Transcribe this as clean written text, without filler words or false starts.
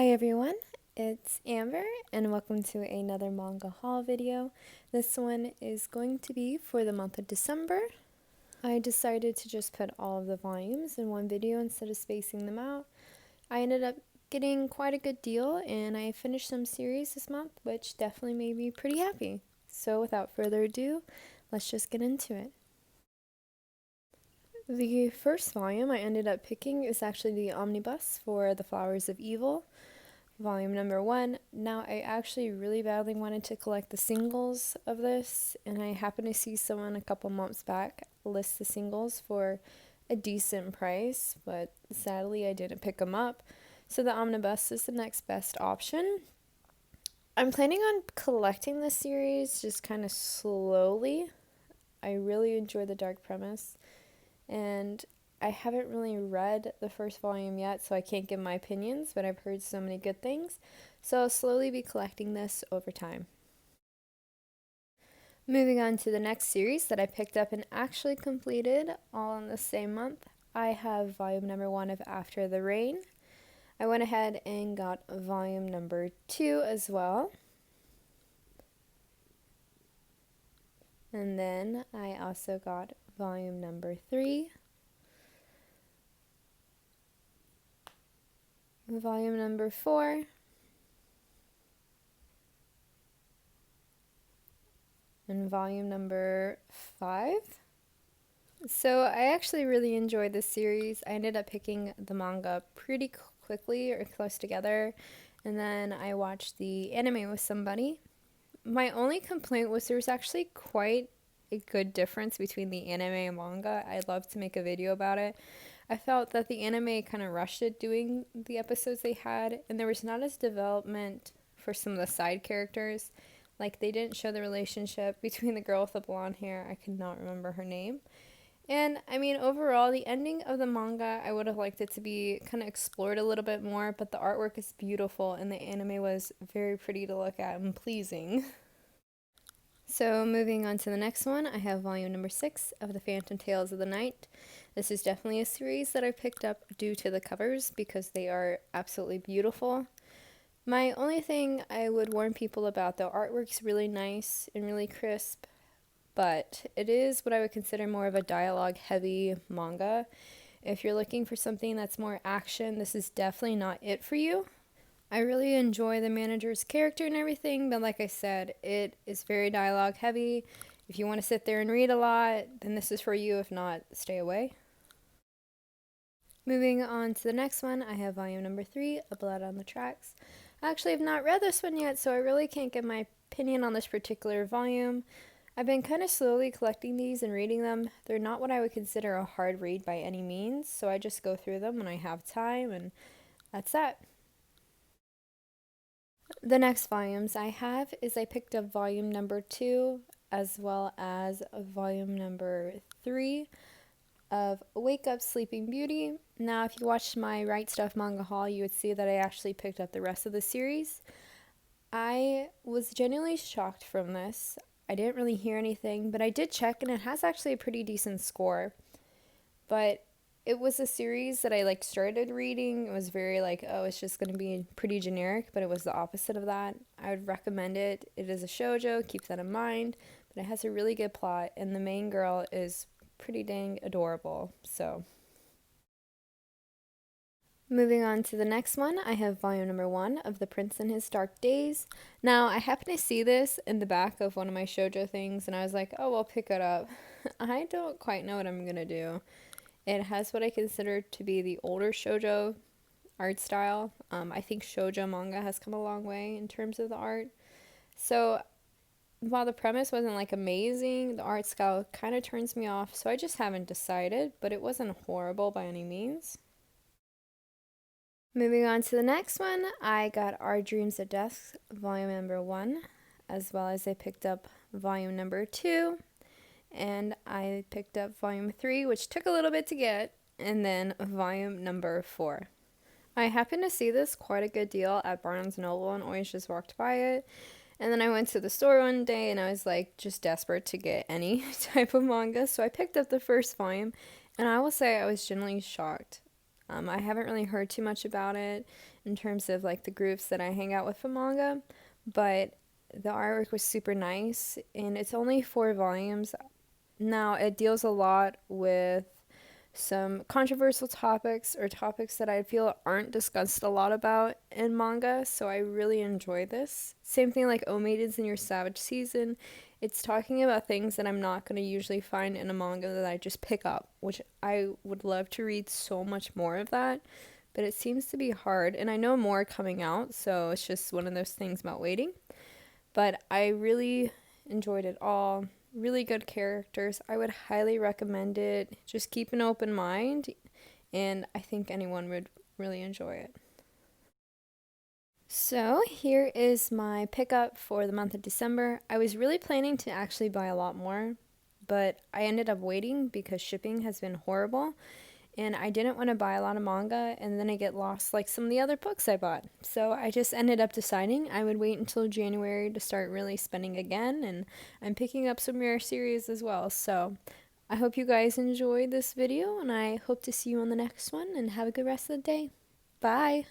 Hi everyone, it's Amber and welcome to another manga haul video. This one is going to be for the month of December. I decided to just put all of the volumes in one video instead of spacing them out. I ended up getting quite a good deal and I finished some series this month, which definitely made me pretty happy. So without further ado, let's just get into it. The first volume I ended up picking is actually the omnibus for The Flowers of Evil, volume number 1. Now, I actually really badly wanted to collect the singles of this, and I happened to see someone a couple months back list the singles for a decent price, but sadly I didn't pick them up. So the omnibus is the next best option. I'm planning on collecting this series just kind of slowly. I really enjoy the dark premise, and I haven't really read the first volume yet, so I can't give my opinions, but I've heard so many good things, so I'll slowly be collecting this over time. Moving on to the next series that I picked up and actually completed all in the same month, I have volume number 1 of After the Rain. I went ahead and got volume number 2 as well. And then I also got volume number 3. Volume number 4. And volume number 5. So I actually really enjoyed this series. I ended up picking the manga pretty quickly or close together, and then I watched the anime with somebody. My only complaint was there was actually quite a good difference between the anime and manga. I'd love to make a video about it. I felt that the anime kind of rushed it doing the episodes they had, and there was not as development for some of the side characters. Like, they didn't show the relationship between the girl with the blonde hair. I could not remember her name. And, I mean, overall, the ending of the manga, I would have liked it to be kind of explored a little bit more, but the artwork is beautiful, and the anime was very pretty to look at and pleasing. So, moving on to the next one, I have volume number 6 of The Phantom Tales of the Night. This is definitely a series that I picked up due to the covers because they are absolutely beautiful. My only thing I would warn people about, the artwork's really nice and really crisp, but it is what I would consider more of a dialogue-heavy manga. If you're looking for something that's more action, this is definitely not it for you. I really enjoy the manager's character and everything, but like I said, it is very dialogue-heavy. If you want to sit there and read a lot, then this is for you. If not, stay away. Moving on to the next one, I have volume number 3, A Blood on the Tracks. I actually have not read this one yet, so I really can't give my opinion on this particular volume. I've been kind of slowly collecting these and reading them. They're not what I would consider a hard read by any means, so I just go through them when I have time, and that's that. The next volumes I have is I picked up volume number 2 as well as volume number 3 of Wake Up Sleeping Beauty. Now, if you watched my Right Stuff manga haul, you would see that I actually picked up the rest of the series. I was genuinely shocked from this. I didn't really hear anything, but I did check, and it has actually a pretty decent score. But it was a series that I started reading. It was very oh, it's just going to be pretty generic, but it was the opposite of that. I would recommend it. It is a shoujo, keep that in mind, but it has a really good plot, and the main girl is pretty dang adorable. So moving on to the next one, I have volume number 1 of The Prince and His Dark Days. Now, I happened to see this in the back of one of my shoujo things, and I was like, oh, I'll pick it up. I don't quite know what I'm going to do. It has what I consider to be the older shoujo art style. I think shoujo manga has come a long way in terms of the art. So while the premise wasn't amazing, the art style kind of turns me off, so I just haven't decided, but it wasn't horrible by any means. Moving on to the next one, I got Our Dreams of Death, volume number 1, as well as I picked up volume number 2, and I picked up volume 3, which took a little bit to get, and then volume number 4. I happened to see this quite a good deal at Barnes & Noble and always just walked by it. And then I went to the store one day and I was just desperate to get any type of manga. So I picked up the first volume, and I will say I was genuinely shocked. I haven't really heard too much about it, in terms of like the groups that I hang out with for manga, but the artwork was super nice, and it's only 4 volumes. Now, it deals a lot with some controversial topics or topics that I feel aren't discussed a lot about in manga, so I really enjoy this. Same thing like Oh Maidens in Your Savage Season. It's talking about things that I'm not going to usually find in a manga that I just pick up, which I would love to read so much more of that, but it seems to be hard, and I know more coming out, so it's just one of those things about waiting. But I really enjoyed it all. Really good characters. I would highly recommend it. Just keep an open mind, and I think anyone would really enjoy it. So, here is my pickup for the month of December. I was really planning to actually buy a lot more, but I ended up waiting because shipping has been horrible, and I didn't want to buy a lot of manga and then I get lost like some of the other books I bought. So I just ended up deciding I would wait until January to start really spending again, and I'm picking up some rare series as well. So I hope you guys enjoyed this video, and I hope to see you on the next one, and have a good rest of the day. Bye!